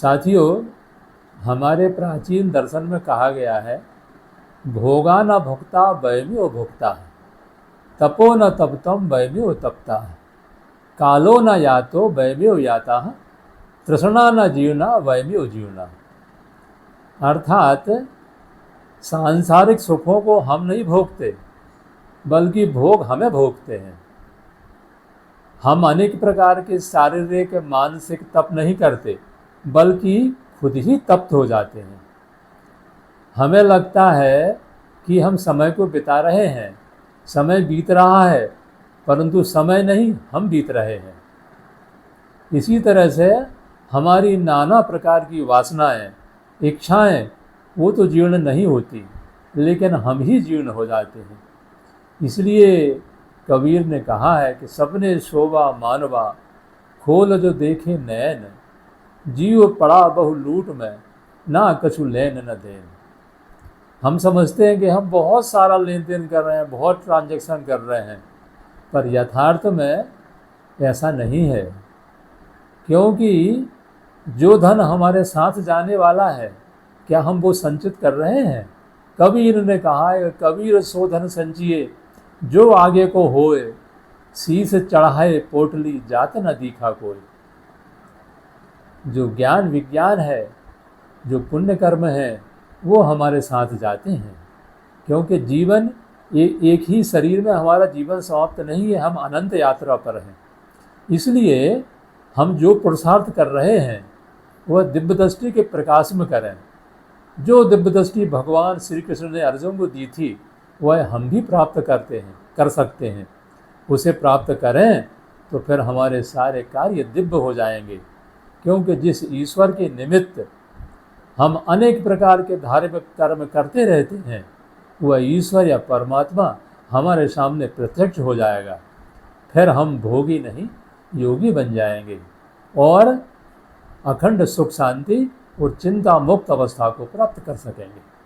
साथियों, हमारे प्राचीन दर्शन में कहा गया है, भोगा न भुक्ता वैम्यो भुक्ता, तपो न तपतम वैम्यो तपता, कालो न यातो वैम्यो याता, तृष्णा न जीवना वैम्यो जीवना। अर्थात सांसारिक सुखों को हम नहीं भोगते, बल्कि भोग हमें भोगते हैं। हम अनेक प्रकार के शारीरिक मानसिक तप नहीं करते, बल्कि खुद ही तप्त हो जाते हैं। हमें लगता है कि हम समय को बिता रहे हैं, समय बीत रहा है, परंतु समय नहीं, हम बीत रहे हैं। इसी तरह से हमारी नाना प्रकार की वासनाएं, इच्छाएं, वो तो जीर्ण नहीं होती, लेकिन हम ही जीर्ण हो जाते हैं। इसलिए कबीर ने कहा है कि सपने शोभा मानवा, खोल जो देखे नैन, जीव पड़ा बहु लूट में, ना कछु लेन न देन। हम समझते हैं कि हम बहुत सारा लेन देन कर रहे हैं, बहुत ट्रांजैक्शन कर रहे हैं, पर यथार्थ में ऐसा नहीं है। क्योंकि जो धन हमारे साथ जाने वाला है, क्या हम वो संचित कर रहे हैं? कबीर ने कहा है, कबीर सो धन संचिए जो आगे को होए, शीस चढ़ाए पोटली जात न दीखा कोई। जो ज्ञान विज्ञान है, जो पुण्य कर्म है, वो हमारे साथ जाते हैं। क्योंकि जीवन एक ही शरीर में हमारा जीवन समाप्त नहीं है, हम अनंत यात्रा पर हैं। इसलिए हम जो पुरुषार्थ कर रहे हैं वह दिव्य दृष्टि के प्रकाश में करें। जो दिव्य दृष्टि भगवान श्री कृष्ण ने अर्जुन को दी थी, वह हम भी प्राप्त कर सकते हैं। उसे प्राप्त करें तो फिर हमारे सारे कार्य दिव्य हो जाएंगे। क्योंकि जिस ईश्वर के निमित्त हम अनेक प्रकार के धार्मिक कर्म करते रहते हैं, वह ईश्वर या परमात्मा हमारे सामने प्रत्यक्ष हो जाएगा। फिर हम भोगी नहीं, योगी बन जाएंगे और अखंड सुख शांति और चिंता मुक्त अवस्था को प्राप्त कर सकेंगे।